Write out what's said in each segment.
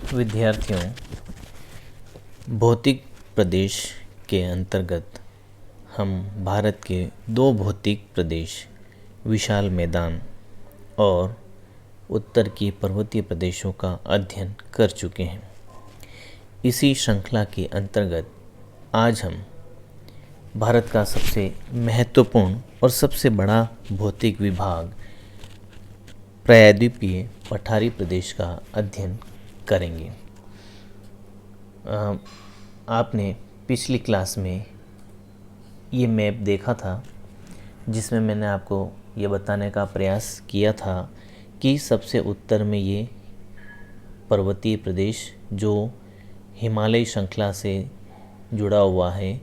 विद्यार्थियों, भौतिक प्रदेश के अंतर्गत हम भारत के दो भौतिक प्रदेश विशाल मैदान और उत्तर की पर्वतीय प्रदेशों का अध्ययन कर चुके हैं। इसी श्रृंखला के अंतर्गत आज हम भारत का सबसे महत्वपूर्ण और सबसे बड़ा भौतिक विभाग प्रायद्वीपीय पठारी प्रदेश का अध्ययन करेंगे। आपने पिछली क्लास में ये मैप देखा था जिसमें मैंने आपको ये बताने का प्रयास किया था कि सबसे उत्तर में ये पर्वतीय प्रदेश जो हिमालय श्रृंखला से जुड़ा हुआ है,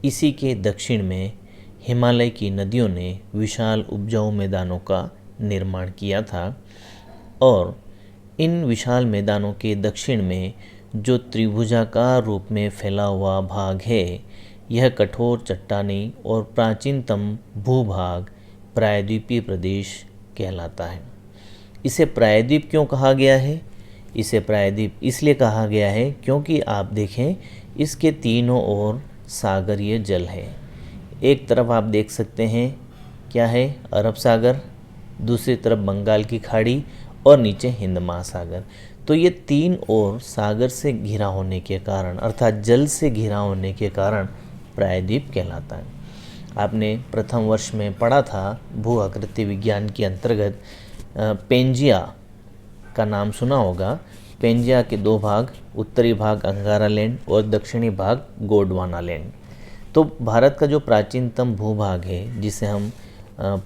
इसी के दक्षिण में हिमालय की नदियों ने विशाल उपजाऊ मैदानों का निर्माण किया था और इन विशाल मैदानों के दक्षिण में जो त्रिभुजाकार रूप में फैला हुआ भाग है, यह कठोर चट्टानी और प्राचीनतम भूभाग प्रायद्वीपीय प्रदेश कहलाता है। इसे प्रायद्वीप क्यों कहा गया है? इसे प्रायद्वीप इसलिए कहा गया है क्योंकि आप देखें, इसके तीनों ओर सागरीय जल है। एक तरफ आप देख सकते हैं क्या है, अरब सागर, दूसरी तरफ बंगाल की खाड़ी और नीचे हिंद महासागर। तो ये तीन ओर सागर से घिरा होने के कारण, अर्थात जल से घिरा होने के कारण प्रायद्वीप कहलाता है। आपने प्रथम वर्ष में पढ़ा था भू आकृति विज्ञान के अंतर्गत पेंजिया का नाम सुना होगा। पेंजिया के दो भाग, उत्तरी भाग अंगारा लैंड और दक्षिणी भाग गोंडवाना लैंड। तो भारत का जो प्राचीनतम भूभाग है, जिसे हम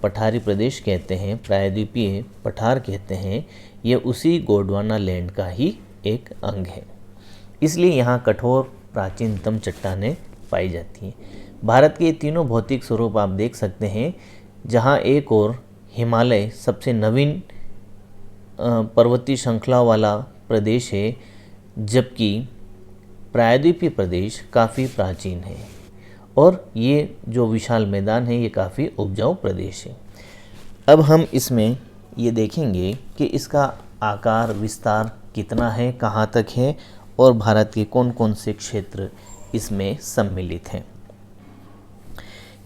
पठारी प्रदेश कहते हैं, प्रायद्वीपीय पठार कहते हैं, ये उसी गोंडवाना लैंड का ही एक अंग है। इसलिए यहाँ कठोर प्राचीनतम चट्टानें पाई जाती हैं। भारत के ये तीनों भौतिक स्वरूप आप देख सकते हैं, जहाँ एक और हिमालय सबसे नवीन पर्वतीय श्रृंखला वाला प्रदेश है, जबकि प्रायद्वीपीय प्रदेश काफ़ी प्राचीन है और ये जो विशाल मैदान है ये काफ़ी उपजाऊ प्रदेश है। अब हम इसमें ये देखेंगे कि इसका आकार विस्तार कितना है, कहाँ तक है और भारत के कौन कौन से क्षेत्र इसमें सम्मिलित हैं।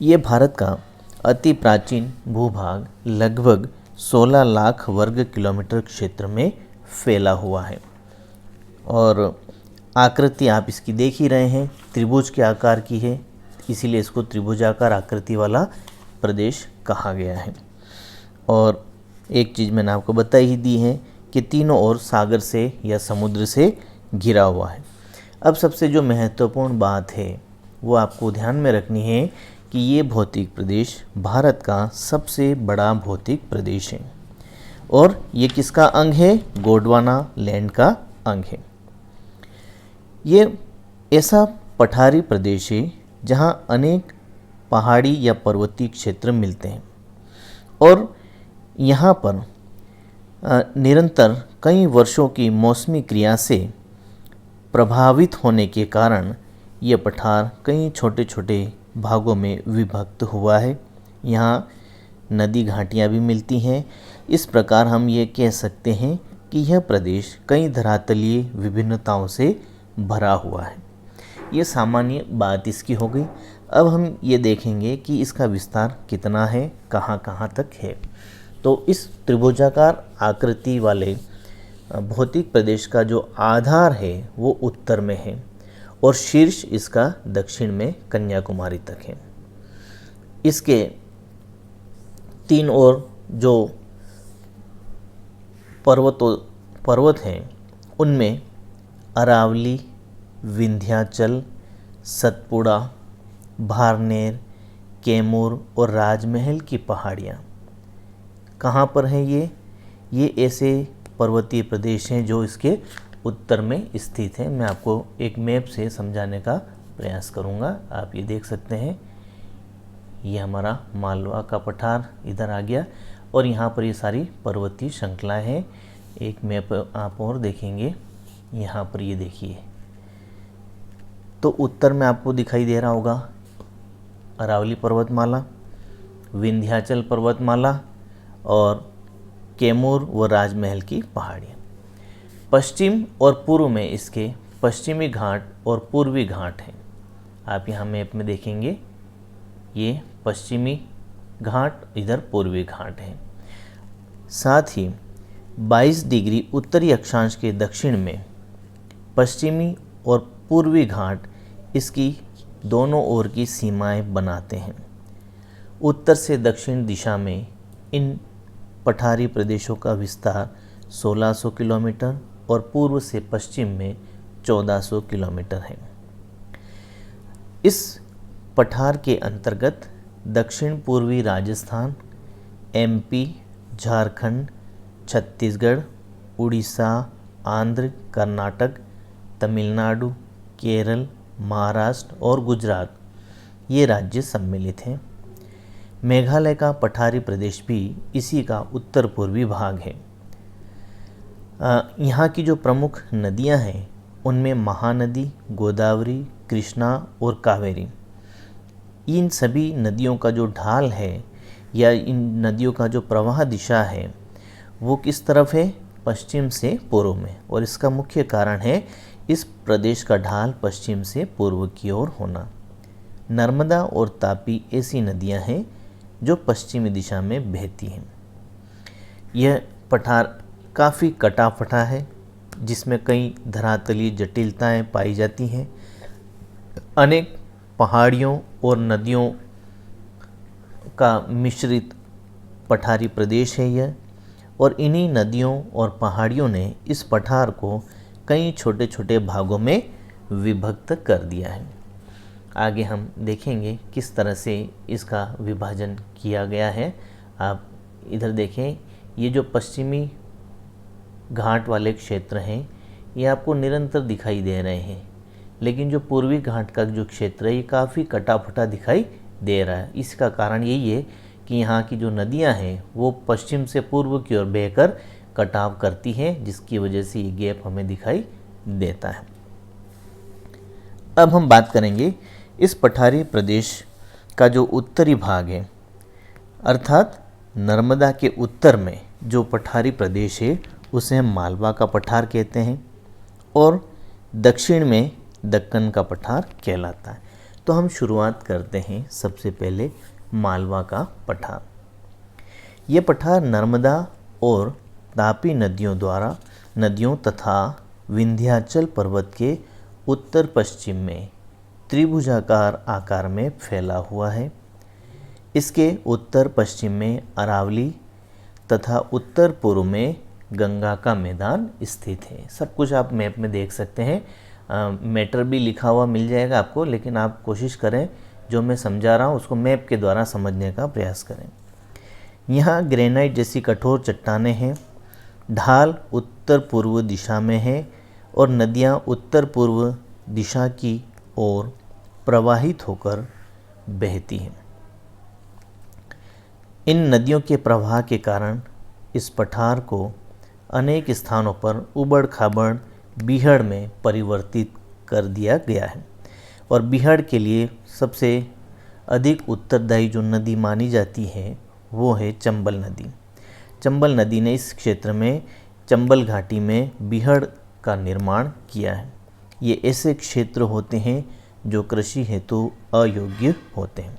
ये भारत का अति प्राचीन भूभाग लगभग 16 लाख वर्ग किलोमीटर क्षेत्र में फैला हुआ है और आकृति आप इसकी देख ही रहे हैं, त्रिभुज के आकार की है, इसीलिए इसको त्रिभुजाकार आकृति वाला प्रदेश कहा गया है। और एक चीज़ मैंने आपको बता ही दी है कि तीनों ओर सागर से या समुद्र से घिरा हुआ है। अब सबसे जो महत्वपूर्ण बात है वो आपको ध्यान में रखनी है कि ये भौतिक प्रदेश भारत का सबसे बड़ा भौतिक प्रदेश है और ये किसका अंग है? गोंडवाना लैंड का अंग है। ये ऐसा पठारी प्रदेश है जहाँ अनेक पहाड़ी या पर्वतीय क्षेत्र मिलते हैं और यहाँ पर निरंतर कई वर्षों की मौसमी क्रिया से प्रभावित होने के कारण ये पठार कई छोटे छोटे भागों में विभक्त हुआ है। यहाँ नदी घाटियाँ भी मिलती हैं। इस प्रकार हम ये कह सकते हैं कि यह प्रदेश कई धरातलीय विभिन्नताओं से भरा हुआ है। ये सामान्य बात इसकी हो गई। अब हम ये देखेंगे कि इसका विस्तार कितना है, कहाँ कहाँ तक है। तो इस त्रिभुजाकार आकृति वाले भौतिक प्रदेश का जो आधार है वो उत्तर में है और शीर्ष इसका दक्षिण में कन्याकुमारी तक है। इसके तीन ओर जो पर्वत हैं उनमें अरावली, विंध्याचल, सतपुड़ा, भारनेर, कैमूर और राजमहल की पहाड़ियाँ कहाँ पर हैं? ये ऐसे पर्वतीय प्रदेश हैं जो इसके उत्तर में स्थित हैं। मैं आपको एक मैप से समझाने का प्रयास करूँगा। आप ये देख सकते हैं, ये हमारा मालवा का पठार इधर आ गया और यहाँ पर ये सारी पर्वतीय श्रृंखलाएँ हैं। एक मैप आप और देखेंगे, यहाँ पर ये देखिए, तो उत्तर में आपको दिखाई दे रहा होगा अरावली पर्वतमाला, विंध्याचल पर्वतमाला और कैमूर व राजमहल की पहाड़ियाँ। पश्चिम और पूर्व में इसके पश्चिमी घाट और पूर्वी घाट हैं। आप यहाँ मैप में देखेंगे, ये पश्चिमी घाट, इधर पूर्वी घाट है। साथ ही 22 डिग्री उत्तरी अक्षांश के दक्षिण में पश्चिमी और पूर्वी घाट इसकी दोनों ओर की सीमाएं बनाते हैं। उत्तर से दक्षिण दिशा में इन पठारी प्रदेशों का विस्तार 1600 किलोमीटर और पूर्व से पश्चिम में 1400 किलोमीटर है। इस पठार के अंतर्गत दक्षिण पूर्वी राजस्थान, एमपी, झारखंड, छत्तीसगढ़, उड़ीसा, आंध्र, कर्नाटक, तमिलनाडु, केरल, महाराष्ट्र और गुजरात ये राज्य सम्मिलित हैं। मेघालय का पठारी प्रदेश भी इसी का उत्तर पूर्वी भाग है। यहाँ की जो प्रमुख नदियाँ हैं उनमें महानदी, गोदावरी, कृष्णा और कावेरी, इन सभी नदियों का जो ढाल है या इन नदियों का जो प्रवाह दिशा है वो किस तरफ है? पश्चिम से पूर्व में। और इसका मुख्य कारण है इस प्रदेश का ढाल पश्चिम से पूर्व की ओर होना। नर्मदा और तापी ऐसी नदियां हैं जो पश्चिमी दिशा में बहती हैं। यह पठार काफ़ी कटा फटा है, जिसमें कई धरातलीय जटिलताएं पाई जाती हैं। अनेक पहाड़ियों और नदियों का मिश्रित पठारी प्रदेश है यह, और इन्हीं नदियों और पहाड़ियों ने इस पठार को कई छोटे छोटे भागों में विभक्त कर दिया है। आगे हम देखेंगे किस तरह से इसका विभाजन किया गया है। आप इधर देखें, ये जो पश्चिमी घाट वाले क्षेत्र हैं ये आपको निरंतर दिखाई दे रहे हैं, लेकिन जो पूर्वी घाट का जो क्षेत्र है ये काफ़ी कटा फटा दिखाई दे रहा है। इसका कारण यही है कि यहाँ की जो नदियाँ हैं वो पश्चिम से पूर्व की ओर बहकर कटाव करती हैं, जिसकी वजह से ये गैप हमें दिखाई देता है। अब हम बात करेंगे इस पठारी प्रदेश का जो उत्तरी भाग है, अर्थात नर्मदा के उत्तर में जो पठारी प्रदेश है उसे हम मालवा का पठार कहते हैं, और दक्षिण में दक्कन का पठार कहलाता है। तो हम शुरुआत करते हैं सबसे पहले मालवा का पठार। ये पठार नर्मदा और तापी नदियों तथा विंध्याचल पर्वत के उत्तर पश्चिम में त्रिभुजाकार आकार में फैला हुआ है। इसके उत्तर पश्चिम में अरावली तथा उत्तर पूर्व में गंगा का मैदान स्थित है। सब कुछ आप मैप में देख सकते हैं, मैटर भी लिखा हुआ मिल जाएगा आपको, लेकिन आप कोशिश करें जो मैं समझा रहा हूँ उसको मैप के द्वारा समझने का प्रयास करें। यहाँ ग्रेनाइट जैसी कठोर चट्टानें हैं, ढाल उत्तर पूर्व दिशा में है और नदियाँ उत्तर पूर्व दिशा की ओर प्रवाहित होकर बहती हैं। इन नदियों के प्रवाह के कारण इस पठार को अनेक स्थानों पर उबड़ खाबड़ बीहड़ में परिवर्तित कर दिया गया है, और बीहड़ के लिए सबसे अधिक उत्तरदायी जो नदी मानी जाती है वो है चंबल नदी। चंबल नदी ने इस क्षेत्र में चंबल घाटी में बीहड़ का निर्माण किया है। ये ऐसे क्षेत्र होते हैं जो कृषि हेतु अयोग्य होते हैं।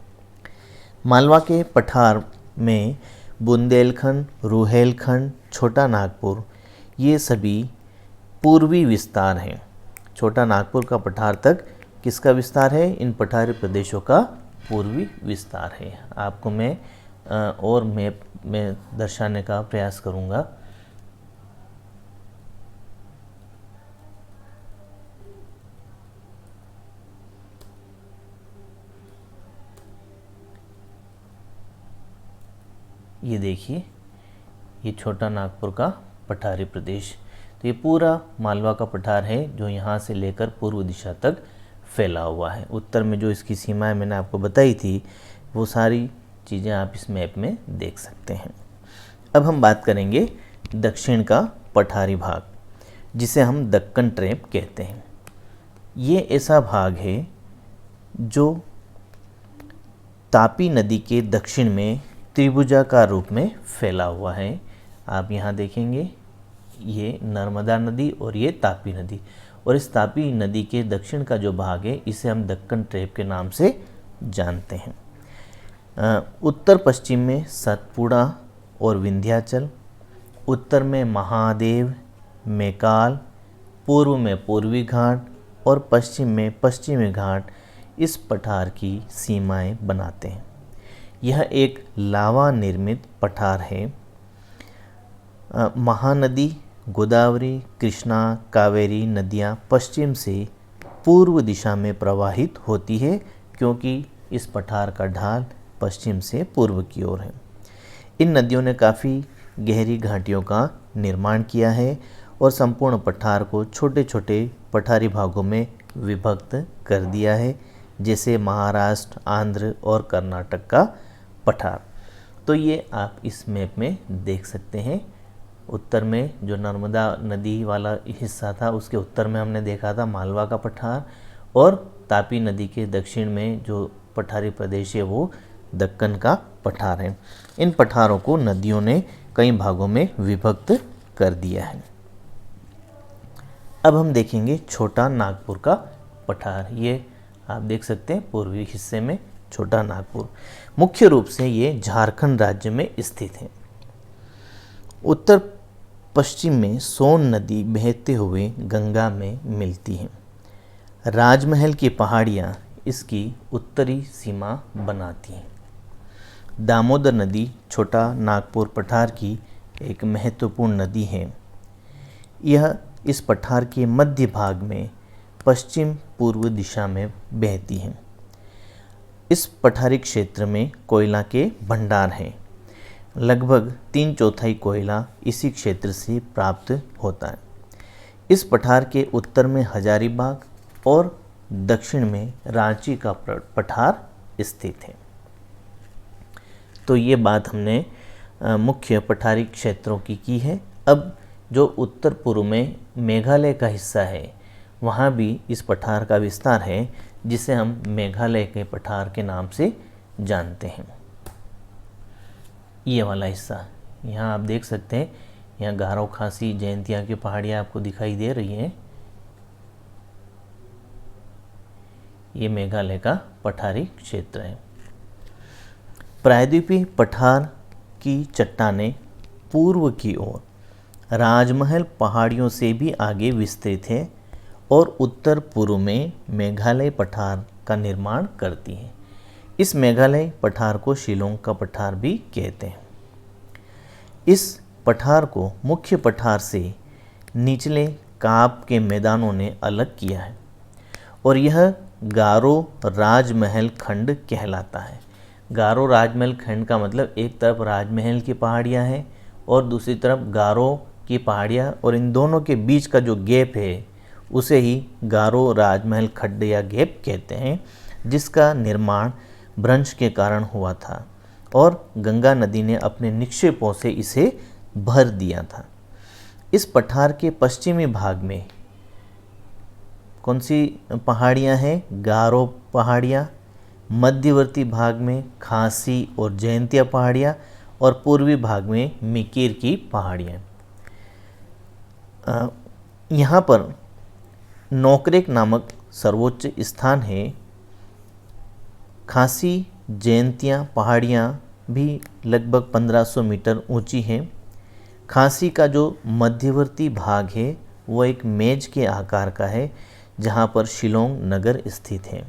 मालवा के पठार में बुंदेलखंड, रुहेलखंड, छोटा नागपुर ये सभी पूर्वी विस्तार हैं। छोटा नागपुर का पठार तक किसका विस्तार है? इन पठारी प्रदेशों का पूर्वी विस्तार है। आपको मैं और मैप में दर्शाने का प्रयास करूंगा। ये देखिए, ये छोटा नागपुर का पठारी प्रदेश। तो ये पूरा मालवा का पठार है जो यहाँ से लेकर पूर्व दिशा तक फैला हुआ है। उत्तर में जो इसकी सीमाएं मैंने आपको बताई थी वो सारी चीज़ें आप इस मैप में देख सकते हैं। अब हम बात करेंगे दक्षिण का पठारी भाग, जिसे हम दक्कन ट्रैप कहते हैं। ये ऐसा भाग है जो तापी नदी के दक्षिण में त्रिभुजाकार रूप में फैला हुआ है। आप यहाँ देखेंगे, ये नर्मदा नदी और ये तापी नदी। और इस तापी नदी के दक्षिण का जो भाग है इसे हम दक्कन ट्रेप के नाम से जानते हैं। उत्तर पश्चिम में सतपुड़ा और विंध्याचल, उत्तर में महादेव, मैकाल, पूर्व में पूर्वी घाट और पश्चिम में पश्चिमी घाट इस पठार की सीमाएं बनाते हैं। यह एक लावा निर्मित पठार है। महानदी गोदावरी, कृष्णा, कावेरी नदियाँ पश्चिम से पूर्व दिशा में प्रवाहित होती है, क्योंकि इस पठार का ढाल पश्चिम से पूर्व की ओर है। इन नदियों ने काफ़ी गहरी घाटियों का निर्माण किया है और संपूर्ण पठार को छोटे छोटे पठारी भागों में विभक्त कर दिया है, जैसे महाराष्ट्र, आंध्र और कर्नाटक का पठार। तो ये आप इस मैप में देख सकते हैं। उत्तर में जो नर्मदा नदी वाला हिस्सा था उसके उत्तर में हमने देखा था मालवा का पठार, और तापी नदी के दक्षिण में जो पठारी प्रदेश है वो दक्कन का पठार है। इन पठारों को नदियों ने कई भागों में विभक्त कर दिया है। अब हम देखेंगे छोटा नागपुर का पठार। ये आप देख सकते हैं पूर्वी हिस्से में छोटा नागपुर। मुख्य रूप से ये झारखंड राज्य में स्थित है। उत्तर पश्चिम में सोन नदी बहते हुए गंगा में मिलती है। राजमहल की पहाड़ियाँ इसकी उत्तरी सीमा बनाती हैं। दामोदर नदी छोटा नागपुर पठार की एक महत्वपूर्ण नदी है। यह इस पठार के मध्य भाग में पश्चिम पूर्व दिशा में बहती है। इस पठारी क्षेत्र में कोयला के भंडार हैं। लगभग 3/4 कोयला इसी क्षेत्र से प्राप्त होता है। इस पठार के उत्तर में हजारीबाग और दक्षिण में रांची का पठार स्थित है। तो ये बात हमने मुख्य पठारी क्षेत्रों की है। अब जो उत्तर पूर्व में मेघालय का हिस्सा है वहाँ भी इस पठार का विस्तार है, जिसे हम मेघालय के पठार के नाम से जानते हैं। ये वाला हिस्सा यहाँ आप देख सकते हैं, यहाँ गारो, खासी, जयंतिया की पहाड़ियाँ आपको दिखाई दे रही हैं। ये मेघालय का पठारी क्षेत्र है। प्रायद्वीपीय पठार की चट्टानें पूर्व की ओर राजमहल पहाड़ियों से भी आगे विस्तृत है और उत्तर पूर्व में मेघालय पठार का निर्माण करती हैं। इस मेघालय पठार को शिलोंग का पठार भी कहते हैं। इस पठार को मुख्य पठार से निचले काप के मैदानों ने अलग किया है और यह गारो राजमहल खंड कहलाता है। गारो राजमहल खंड का मतलब एक तरफ राजमहल की पहाड़ियाँ हैं और दूसरी तरफ गारो की पहाड़ियाँ, और इन दोनों के बीच का जो गैप है उसे ही गारो राजमहल खड्ड या गैप कहते हैं, जिसका निर्माण भ्रंश के कारण हुआ था और गंगा नदी ने अपने निक्षेपों से इसे भर दिया था। इस पठार के पश्चिमी भाग में कौन सी पहाड़ियाँ हैं? गारो पहाड़ियाँ, मध्यवर्ती भाग में खासी और जयंतिया पहाड़ियाँ और पूर्वी भाग में मिकिर की पहाड़ियाँ। यहाँ पर नोकरेक नामक सर्वोच्च स्थान है। खासी जयंतिया पहाड़ियाँ भी लगभग 1500 मीटर ऊंची हैं। खासी का जो मध्यवर्ती भाग है वो एक मेज के आकार का है, जहाँ पर शिलोंग नगर स्थित है।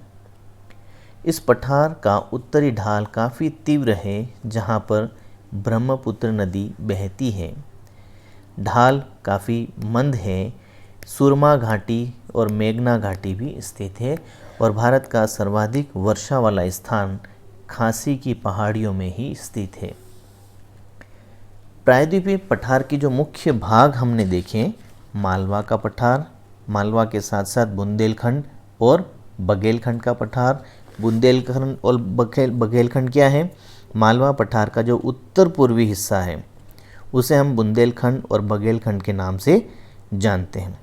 इस पठार का उत्तरी ढाल काफ़ी तीव्र है, जहाँ पर ब्रह्मपुत्र नदी बहती है। ढाल काफ़ी मंद है। सुरमा घाटी और मेघना घाटी भी स्थित है और भारत का सर्वाधिक वर्षा वाला स्थान खासी की पहाड़ियों में ही स्थित है। प्रायद्वीपीय पठार की जो मुख्य भाग हमने देखे, मालवा का पठार, मालवा के साथ साथ बुंदेलखंड और बघेलखंड का पठार। बुंदेलखंड और बघेलखंड क्या है? मालवा पठार का जो उत्तर पूर्वी हिस्सा है उसे हम बुंदेलखंड और बघेलखंड के नाम से जानते हैं।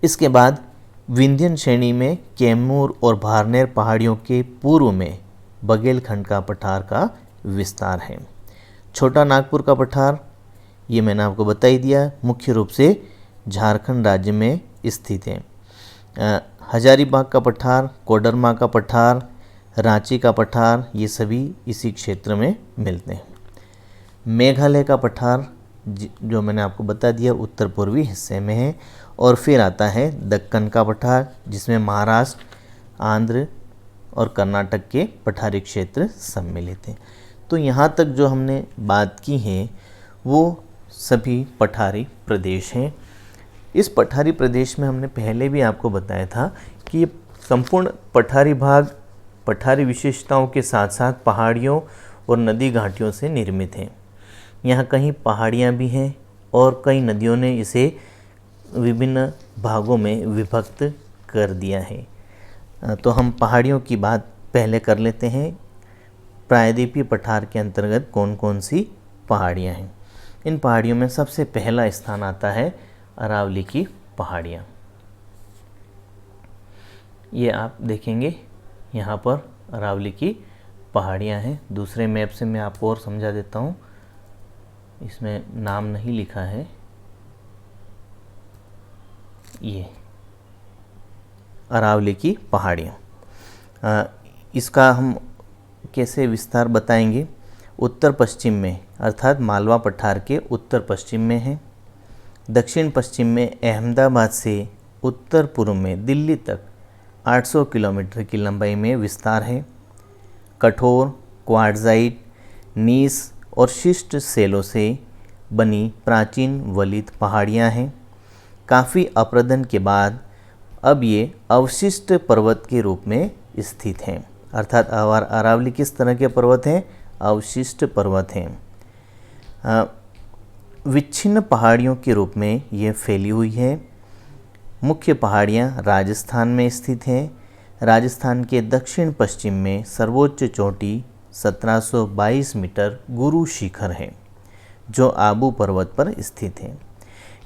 इसके बाद विंध्यन श्रेणी में कैमूर और भारनेर पहाड़ियों के पूर्व में बघेलखंड का पठार का विस्तार है। छोटा नागपुर का पठार ये मैंने आपको बता ही दिया, मुख्य रूप से झारखंड राज्य में स्थित है। हजारीबाग का पठार, कोडरमा का पठार, रांची का पठार, ये सभी इसी क्षेत्र में मिलते हैं। मेघालय का पठार जो मैंने आपको बता दिया उत्तर पूर्वी हिस्से में है। और फिर आता है दक्कन का पठार, जिसमें महाराष्ट्र, आंध्र और कर्नाटक के पठारी क्षेत्र सम्मिलित हैं। तो यहाँ तक जो हमने बात की है वो सभी पठारी प्रदेश हैं। इस पठारी प्रदेश में हमने पहले भी आपको बताया था कि ये संपूर्ण पठारी भाग पठारी विशेषताओं के साथ साथ पहाड़ियों और नदी घाटियों से निर्मित हैं। यहाँ कहीं पहाड़ियाँ भी हैं और कई नदियों ने इसे विभिन्न भागों में विभक्त कर दिया है। तो हम पहाड़ियों की बात पहले कर लेते हैं। प्रायद्वीपीय पठार के अंतर्गत कौन कौन सी पहाड़ियाँ हैं। इन पहाड़ियों में सबसे पहला स्थान आता है अरावली की पहाड़ियाँ। ये आप देखेंगे यहाँ पर अरावली की पहाड़ियाँ हैं। दूसरे मैप से मैं आपको और समझा देता हूँ, इसमें नाम नहीं लिखा है। ये अरावली की पहाड़ियाँ, इसका हम कैसे विस्तार बताएंगे। उत्तर पश्चिम में अर्थात मालवा पठार के उत्तर पश्चिम में है। दक्षिण पश्चिम में अहमदाबाद से उत्तर पूर्व में दिल्ली तक 800 किलोमीटर की लंबाई में विस्तार है। कठोर क्वार्ट्जाइट, नीस और शिष्ट सेलों से बनी प्राचीन वलित पहाड़ियाँ हैं। काफ़ी अपरदन के बाद अब ये अवशिष्ट पर्वत के रूप में स्थित हैं। अर्थात अरावली किस तरह के पर्वत हैं? अवशिष्ट पर्वत हैं। विच्छिन्न पहाड़ियों के रूप में ये फैली हुई है। मुख्य पहाड़ियाँ राजस्थान में स्थित हैं। राजस्थान के दक्षिण पश्चिम में सर्वोच्च चोटी 1722 मीटर गुरु शिखर है, जो आबू पर्वत पर स्थित है।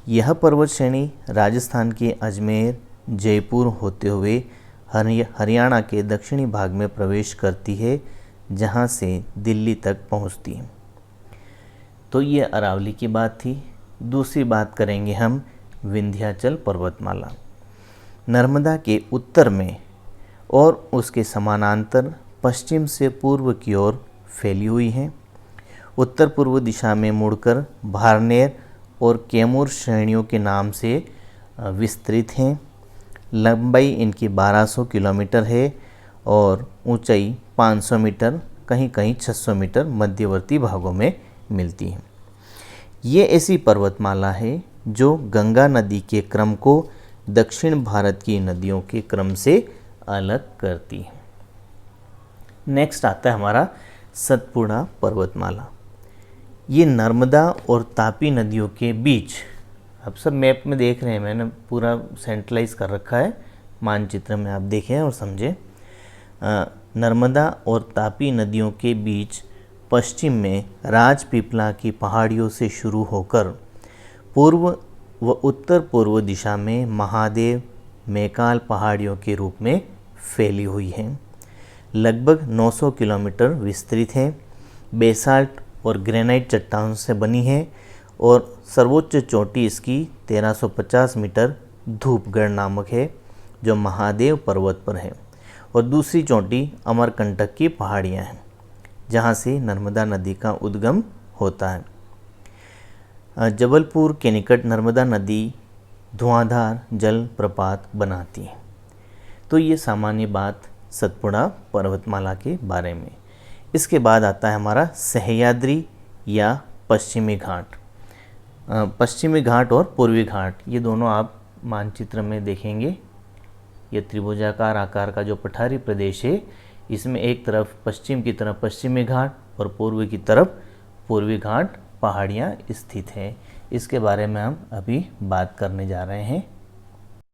यह पर्वत श्रेणी राजस्थान के अजमेर, जयपुर होते हुए हरियाणा के दक्षिणी भाग में प्रवेश करती है, जहाँ से दिल्ली तक पहुँचती है। तो ये अरावली की बात थी। दूसरी बात करेंगे हम विंध्याचल पर्वतमाला। नर्मदा के उत्तर में और उसके समानांतर पश्चिम से पूर्व की ओर फैली हुई है। उत्तर पूर्व दिशा में मुड़कर भारनेर और कैमूर श्रेणियों के नाम से विस्तृत हैं। लंबाई इनकी 1200 किलोमीटर है और ऊंचाई 500 मीटर, कहीं कहीं 600 मीटर मध्यवर्ती भागों में मिलती है। ये ऐसी पर्वतमाला है जो गंगा नदी के क्रम को दक्षिण भारत की नदियों के क्रम से अलग करती है। नेक्स्ट आता है हमारा सतपुड़ा पर्वतमाला। ये नर्मदा और तापी नदियों के बीच, आप सब मैप में देख रहे हैं, मैंने पूरा सेंट्रलाइज कर रखा है मानचित्र में, आप देखें और समझें। नर्मदा और तापी नदियों के बीच पश्चिम में राजपीपला की पहाड़ियों से शुरू होकर पूर्व व उत्तर पूर्व दिशा में महादेव मैकाल पहाड़ियों के रूप में फैली हुई है। लगभग 900 किलोमीटर विस्तृत है। बेसाल्ट और ग्रेनाइट चट्टानों से बनी है और सर्वोच्च चोटी इसकी 1350 मीटर धूपगढ़ नामक है, जो महादेव पर्वत पर है। और दूसरी चोटी अमरकंटक की पहाड़ियाँ हैं, जहाँ से नर्मदा नदी का उद्गम होता है। जबलपुर के निकट नर्मदा नदी धुआंधार जल प्रपात बनाती है। तो ये सामान्य बात सतपुड़ा पर्वतमाला के बारे में। इसके बाद आता है हमारा सह्याद्री या पश्चिमी घाट। पश्चिमी घाट और पूर्वी घाट, ये दोनों आप मानचित्र में देखेंगे। ये त्रिभुजाकार आकार का जो पठारी प्रदेश है, इसमें एक तरफ पश्चिम की तरफ पश्चिमी घाट और पूर्व की तरफ पूर्वी घाट पहाड़ियाँ स्थित हैं। इसके बारे में हम अभी बात करने जा रहे हैं।